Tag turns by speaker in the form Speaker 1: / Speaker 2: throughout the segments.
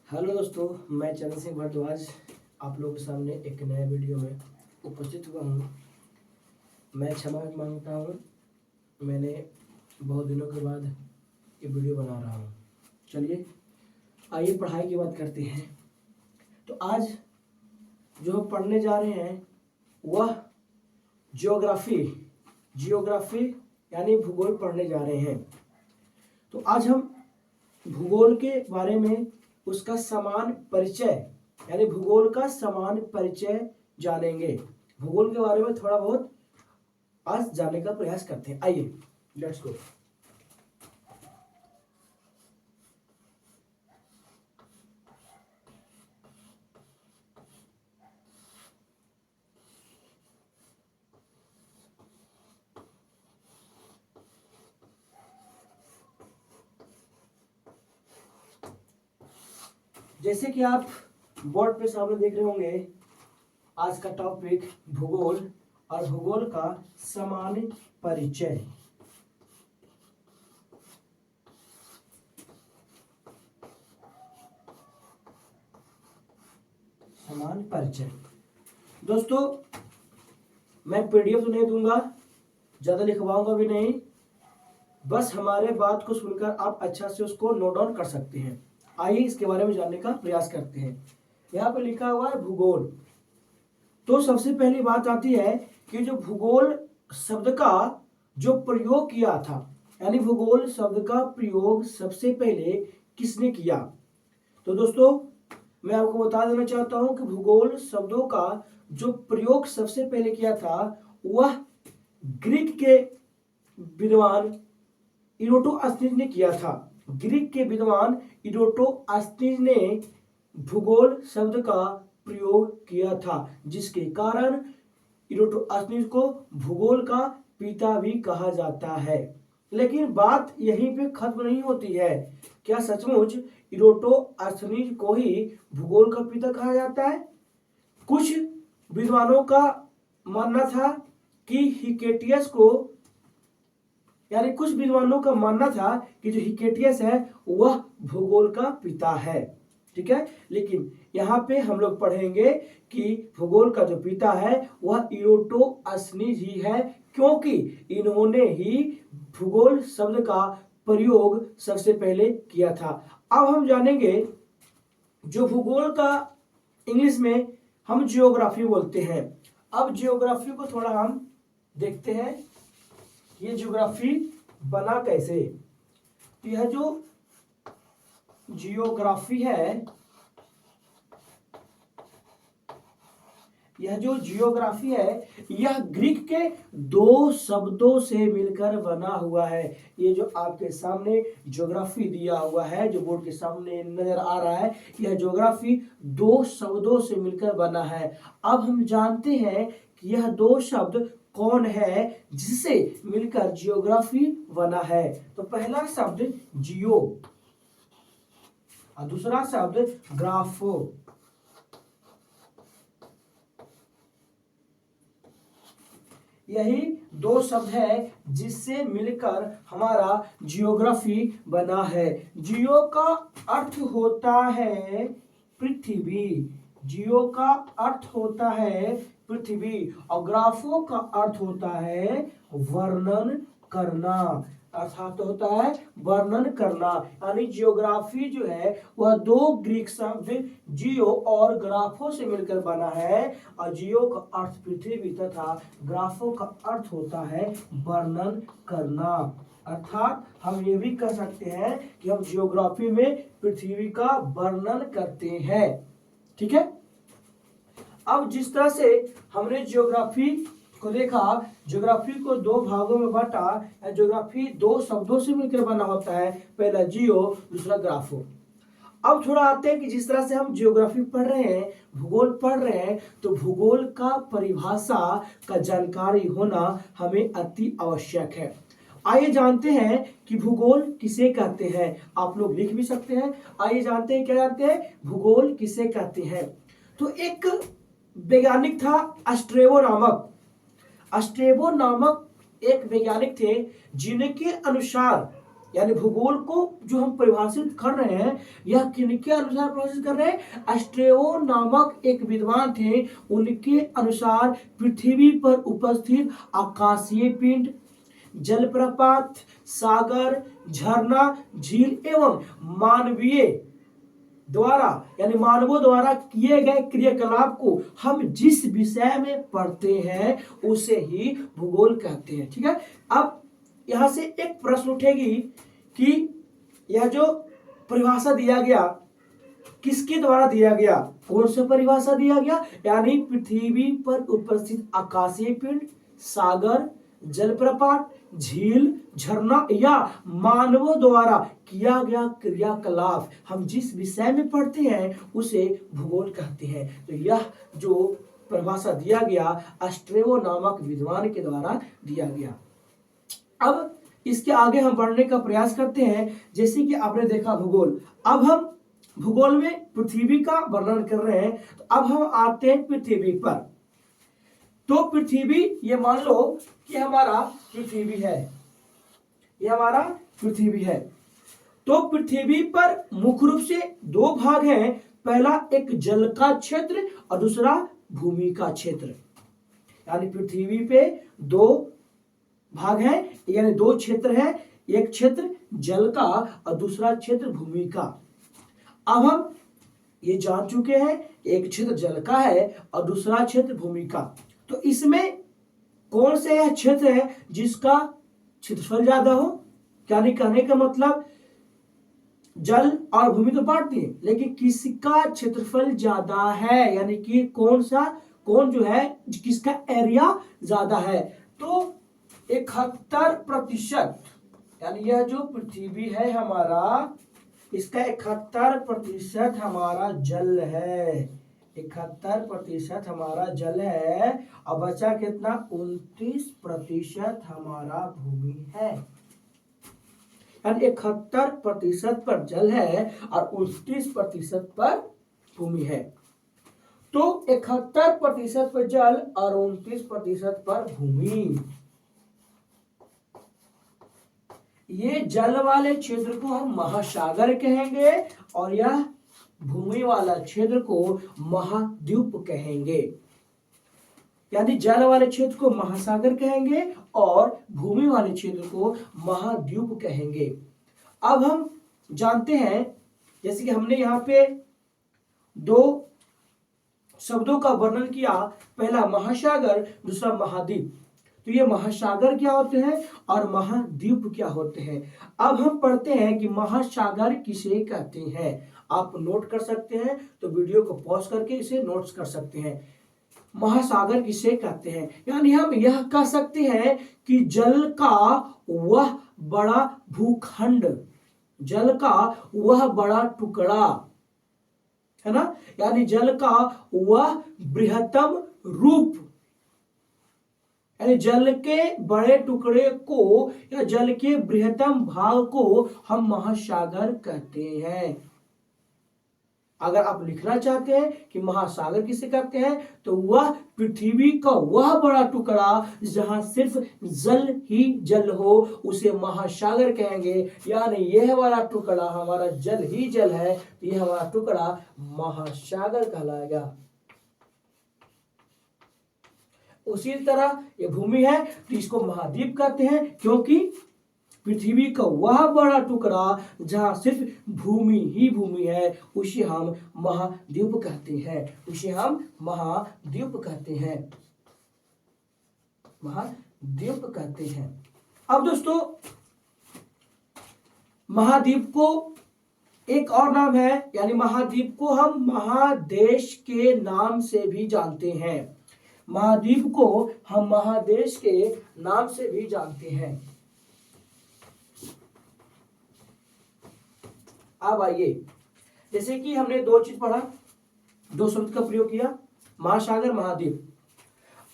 Speaker 1: Hello दोस्तों, मैं चंद्र सिंह भारद्वाज आप लोगों के सामने एक नए वीडियो में उपस्थित हुआ हूँ। मैं क्षमा मांगता हूँ, मैंने बहुत दिनों के बाद ये वीडियो बना रहा हूँ। चलिए आइए पढ़ाई की बात करते हैं। तो आज जो हम पढ़ने जा रहे हैं वह जियोग्राफी यानी भूगोल पढ़ने जा रहे हैं। तो आज हम भूगोल के बारे में उसका समान परिचय यानी भूगोल का समान परिचय जानेंगे। भूगोल के बारे में थोड़ा बहुत आज जानने का प्रयास करते हैं। आइए लेट्स गो। जैसे कि आप बोर्ड पे सामने देख रहे होंगे, आज का टॉपिक भूगोल और भूगोल का समान परिचय। समान परिचय दोस्तों, मैं पीडीएफ तो नहीं दूंगा, ज्यादा लिखवाऊंगा भी नहीं, बस हमारे बात को सुनकर आप अच्छा से उसको नोट डाउन कर सकते हैं। आइए इसके बारे में जानने का प्रयास करते हैं। यहाँ पे लिखा हुआ है भूगोल। तो सबसे पहली बात आती है कि जो भूगोल शब्द का जो प्रयोग किया था, यानी भूगोल शब्द का प्रयोग सबसे पहले किसने किया। तो दोस्तों मैं आपको बता देना चाहता हूं कि भूगोल शब्दों का जो प्रयोग सबसे पहले किया था वह ग्रीक के विद्वान इरोटोस्थनीज ने किया था। ग्रीक के विद्वान इरोटोस्थनीज ने भूगोल शब्द का प्रयोग किया था, जिसके कारण इरोटोस्थनीज को भूगोल का पिता भी कहा जाता है। लेकिन बात यहीं पे खत्म नहीं होती है। क्या सचमुच इरोटोस्थनीज को ही भूगोल का पिता कहा जाता है? कुछ विद्वानों का मानना था कि हिकेटियस को, यानी कुछ विद्वानों का मानना था कि जो हिकेटियस है वह भूगोल का पिता है। ठीक है, लेकिन यहाँ पे हम लोग पढ़ेंगे कि भूगोल का जो पिता है वह इरोटोस्थनीज ही है, क्योंकि इन्होंने ही भूगोल शब्द का प्रयोग सबसे पहले किया था। अब हम जानेंगे जो भूगोल का इंग्लिश में हम जियोग्राफी बोलते हैं। अब जियोग्राफी को थोड़ा हम देखते हैं, ये जियोग्राफी बना कैसे। यह जो जियोग्राफी है, यह ग्रीक के दो शब्दों से मिलकर बना हुआ है। ये जो आपके सामने ज्योग्राफी दिया हुआ है, जो बोर्ड के सामने नजर आ रहा है, यह ज्योग्राफी दो शब्दों से मिलकर बना है। अब हम जानते हैं कि यह दो शब्द कौन है जिससे मिलकर जियोग्राफी बना है। तो पहला शब्द जियो और दूसरा शब्द ग्राफो। यही दो शब्द है जिससे मिलकर हमारा जियोग्राफी बना है। जियो का अर्थ होता है पृथ्वी, जियो का अर्थ होता है पृथ्वी, और ग्राफो का अर्थ होता है वर्णन करना, अर्थात होता है वर्णन करना। यानी जियोग्राफी जो है वह दो ग्रीक शब्द जियो और ग्राफो से मिलकर बना है, और जियो का अर्थ पृथ्वी तथा ग्राफो का अर्थ होता है वर्णन करना। अर्थात हम ये भी कह सकते हैं कि हम जियोग्राफी में पृथ्वी का वर्णन करते हैं। ठीक है, अब जिस तरह से हमने जियोग्राफी को देखा, ज्योग्राफी को दो भागों में बांटा। ज्योग्राफी दो शब्दों से मिलकर बना होता है, पहला जियो, दूसरा ग्राफो। अब थोड़ा आते हैं कि जिस तरह से हम जियोग्राफी पढ़ रहे हैं, भूगोल पढ़ रहे हैं, तो भूगोल का परिभाषा का जानकारी होना हमें अति आवश्यक है। आइए जानते हैं कि भूगोल किसे कहते हैं। आप लोग लिख भी सकते हैं। आइए जानते हैं, क्या जानते हैं, भूगोल किसे कहते हैं। तो एक वैज्ञानिक था अस्ट्रेबो नामक एक वैज्ञानिक थे, जिनके अनुसार यानी भूगोल को जो हम परिभाषित कर रहे हैं, यह किनके अनुसार परिभाषित कर रहे हैं? स्ट्रेबो नामक एक विद्वान थे, उनके अनुसार पृथ्वी पर उपस्थित आकाशीय पिंड, जलप्रपात, सागर, झरना, झील एवं मानवीय द्वारा यानी मानवों द्वारा किए गए क्रियाकलाप को हम जिस विषय में पढ़ते हैं उसे ही भूगोल कहते हैं। ठीक है, अब यहां से एक प्रश्न उठेगी कि यह जो परिभाषा दिया गया किसके द्वारा दिया गया, कौन सा परिभाषा दिया गया? यानी पृथ्वी पर उपस्थित आकाशीय पिंड, सागर, जलप्रपात, झील, झरना या मानवों द्वारा किया गया क्रियाकलाप हम जिस विषय में पढ़ते हैं उसे भूगोल कहते हैं। तो यह जो परिभाषा दिया गया स्ट्रेबो नामक विद्वान के द्वारा दिया गया। अब इसके आगे हम बढ़ने का प्रयास करते हैं। जैसे कि आपने देखा भूगोल, अब हम भूगोल में पृथ्वी का वर्णन कर रहे हैं, तो अब हम आते हैं पृथ्वी पर। तो पृथ्वी, ये मान लो कि हमारा पृथ्वी है, ये हमारा पृथ्वी है। तो पृथ्वी पर मुख्य रूप से दो भाग हैं, पहला एक जल का क्षेत्र और दूसरा भूमि का क्षेत्र। यानी पृथ्वी पे दो भाग हैं, यानी दो क्षेत्र हैं, एक क्षेत्र जल का और दूसरा क्षेत्र भूमि का। अब हम ये जान चुके हैं, एक क्षेत्र जल का है और दूसरा क्षेत्र भूमि का। तो इसमें कौन से यह क्षेत्र है जिसका क्षेत्रफल ज्यादा हो? यानी कहने का मतलब जल और भूमि तो बांटती है, लेकिन किसका क्षेत्रफल ज्यादा है, यानी कि कौन जो है किसका एरिया ज्यादा है? तो 71%, यानी यह जो पृथ्वी है हमारा, इसका 71% हमारा जल है, 71% हमारा जल है और बचा कितना? 29% हमारा भूमि है। यानी 71% पर जल है और 29% पर भूमि है। तो 71% पर जल और 29% पर भूमि। ये जल वाले क्षेत्र को हम महासागर कहेंगे और यह भूमि वाला क्षेत्र को महाद्वीप कहेंगे। यानी जल वाले क्षेत्र को महासागर कहेंगे और भूमि वाले क्षेत्र को महाद्वीप कहेंगे। अब हम जानते हैं, जैसे कि हमने यहाँ पे दो शब्दों का वर्णन किया, पहला महासागर, दूसरा महाद्वीप। तो ये महासागर क्या होते हैं और महाद्वीप क्या होते हैं? अब हम पढ़ते हैं कि महासागर किसे कहते हैं। आप नोट कर सकते हैं, तो वीडियो को पॉज करके इसे नोट्स कर सकते हैं। महासागर किसे कहते हैं? यानी हम यह कह सकते हैं कि जल का वह बड़ा भूखंड, जल का वह बड़ा टुकड़ा, है ना, यानी जल का वह बृहत्तम रूप, यानी जल के बड़े टुकड़े को या जल के बृहत्तम भाग को हम महासागर कहते हैं। अगर आप लिखना चाहते हैं कि महासागर किसे कहते हैं, तो वह पृथ्वी का वह बड़ा टुकड़ा जहां सिर्फ जल ही जल हो उसे महासागर कहेंगे। यानी यह वाला टुकड़ा हमारा जल ही जल है, तो यह हमारा टुकड़ा महासागर कहलाएगा। उसी तरह ये भूमि है, तो इसको महाद्वीप कहते हैं, क्योंकि पृथ्वी का वह बड़ा टुकड़ा जहां सिर्फ भूमि ही भूमि है उसे हम महाद्वीप कहते हैं, उसे हम महाद्वीप कहते हैं, महाद्वीप कहते हैं। अब दोस्तों, महाद्वीप को एक और नाम है, यानी महाद्वीप को हम महादेश के नाम से भी जानते हैं। महाद्वीप को हम महादेश के नाम से भी जानते हैं। अब आइए, जैसे कि हमने दो चीज पढ़ा, दो शब्द का प्रयोग किया, महासागर, महाद्वीप।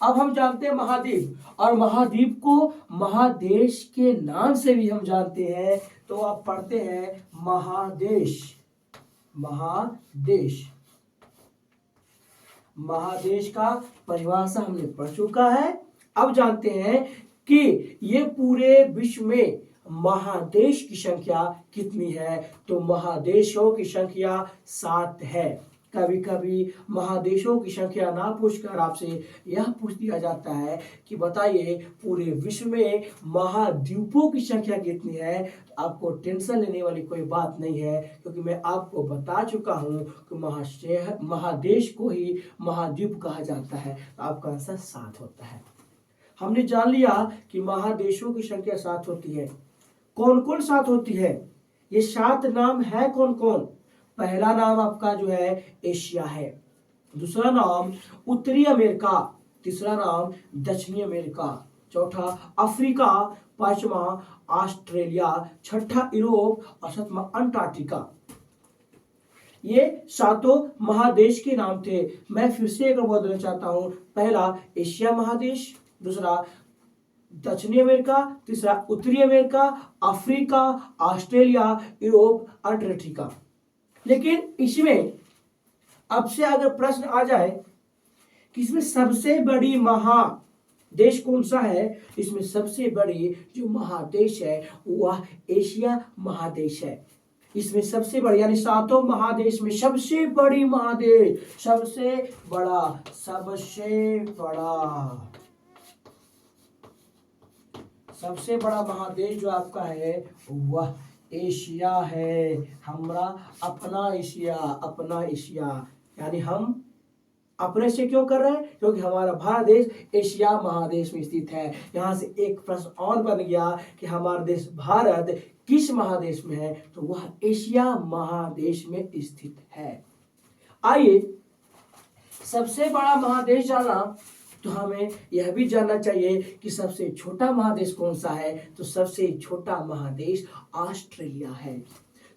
Speaker 1: अब हम जानते हैं महाद्वीप, और महाद्वीप को महादेश के नाम से भी हम जानते हैं। तो आप पढ़ते हैं महादेश, महादेश। महादेश का परिभाषा हमने पढ़ चुका है। अब जानते हैं कि ये पूरे विश्व में महादेश की संख्या कितनी है? तो महादेशों की संख्या 7 है। कभी कभी महादेशों की संख्या ना पूछकर आपसे यह पूछ दिया जाता है कि बताइए पूरे विश्व में महाद्वीपों की संख्या कितनी है। आपको टेंशन लेने वाली कोई बात नहीं है, क्योंकि मैं आपको बता चुका हूं कि महादेश को ही महाद्वीप कहा जाता है। तो आपका आंसर 7 होता है। हमने जान लिया कि महादेशों की संख्या 7 होती है। कौन कौन 7 होती है? ये 7 नाम है कौन कौन? पहला नाम आपका जो है एशिया है, दूसरा नाम उत्तरी अमेरिका, तीसरा नाम दक्षिणी अमेरिका, चौथा अफ्रीका, पांचवा ऑस्ट्रेलिया, छठा यूरोप और सातवां अंटार्कटिका। ये 7 महादेश के नाम थे। मैं फिर से एक बार बोल देना चाहता हूं। पहला एशिया महादेश, दूसरा दक्षिणी अमेरिका, तीसरा उत्तरी America, Africa, Australia, Europe, Antarctica. लेकिन इसमें अब से अगर प्रश्न आ जाए कि इसमें सबसे बड़ी महादेश कौन सा है, इसमें सबसे बड़ी जो महादेश है वह एशिया महादेश है। इसमें सबसे बड़ी यानी 7 महादेश में सबसे बड़ी महादेश, सबसे बड़ा महादेश जो आपका है वह एशिया है। हमारा अपना एशिया यानी हम अपने से क्यों कर रहे हैं? क्योंकि हमारा भारत देश एशिया महादेश में स्थित है। यहां से एक प्रश्न और बन गया कि हमारा देश भारत किस महादेश में है? तो वह एशिया महादेश में स्थित है। आइए सबसे बड़ा महादेश जानना, तो हमें यह भी जानना चाहिए कि सबसे छोटा महादेश कौन सा है। तो सबसे छोटा महादेश ऑस्ट्रेलिया है।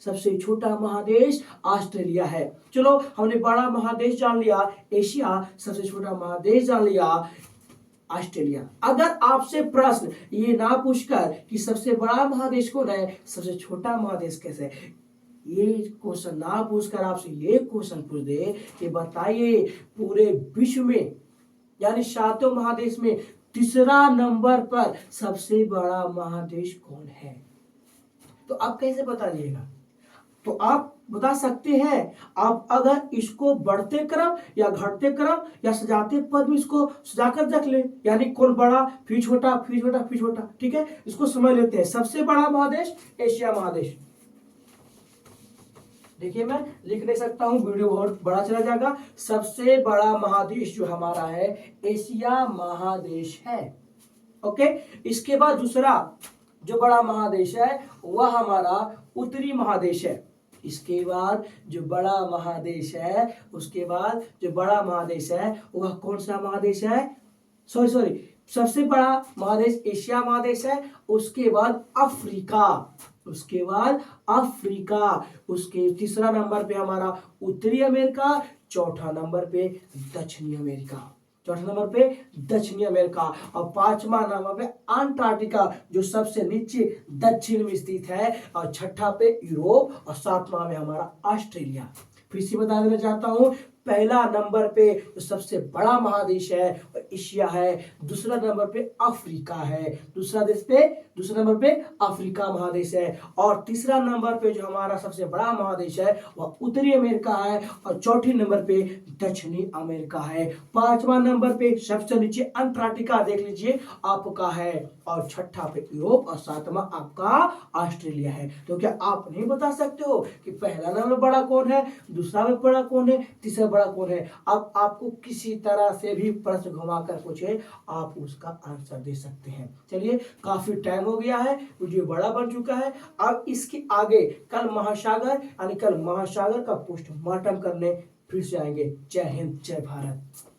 Speaker 1: सबसे छोटा महादेश ऑस्ट्रेलिया है। चलो हमने बड़ा महादेश जान लिया एशिया, सबसे छोटा महादेश जान लिया ऑस्ट्रेलिया। अगर आपसे प्रश्न ये ना पूछकर कि सबसे बड़ा महादेश कौन है, सबसे छोटा महादेश कैसे है, ये क्वेश्चन ना पूछकर आपसे ये क्वेश्चन पूछ दे कि बताइए पूरे विश्व में यानी 7 महादेश में तीसरा नंबर पर सबसे बड़ा महादेश कौन है, तो आप कैसे बता दिएगा? तो आप बता सकते हैं। आप अगर इसको बढ़ते क्रम या घटते क्रम या सजाते पद में इसको सजाकर रख ले, यानी कौन बड़ा फिर छोटा फिर छोटा फिर छोटा, ठीक है, इसको समझ लेते हैं। सबसे बड़ा महादेश एशिया महादेश। देखिए मैं लिख नहीं सकता हूं, वीडियो बहुत बड़ा चला जाएगा। सबसे बड़ा महादेश जो हमारा है एशिया महादेश है। ओके, इसके बाद दूसरा जो बड़ा महादेश है वह हमारा उत्तरी महादेश है। इसके बाद जो बड़ा महादेश है, उसके बाद जो बड़ा महादेश है वह कौन सा महादेश है? सॉरी, सबसे बड़ा महादेश एशिया महादेश है। उसके बाद अफ्रीका, उसके तीसरा नंबर पे हमारा उत्तरी अमेरिका, चौथा नंबर पे दक्षिणी अमेरिका और पांचवा नंबर पे अंटार्कटिका जो सबसे नीचे दक्षिण में स्थित है, और छठा पे यूरोप और सातवां में हमारा ऑस्ट्रेलिया। फिर से बता देना चाहता हूं, पहला नंबर पे जो सबसे बड़ा महादेश है एशिया है, दूसरा नंबर पे अफ्रीका है, दूसरा नंबर पे अफ्रीका महादेश है, और तीसरा नंबर पे जो हमारा सबसे बड़ा महादेश है वह उत्तरी अमेरिका है, और चौथे नंबर पे दक्षिणी अमेरिका है, पांचवा नंबर पे सबसे नीचे अंटार्कटिका देख लीजिए आपका है, और छठा पे यूरोप और सातवां आपका ऑस्ट्रेलिया है। तो क्या आप नहीं बता सकते हो कि पहला नंबर बड़ा कौन है, दूसरा में बड़ा कौन है, तीसरा बड़ा कौन है? अब आपको किसी तरह से भी प्रश्न घुमाकर पूछे आप उसका आंसर दे सकते हैं। चलिए काफी टाइम हो गया है, वीडियो बड़ा बन चुका है। अब इसके आगे कल महासागर का पोस्टमार्टम करने फिर से आएंगे। जय हिंद, जय भारत।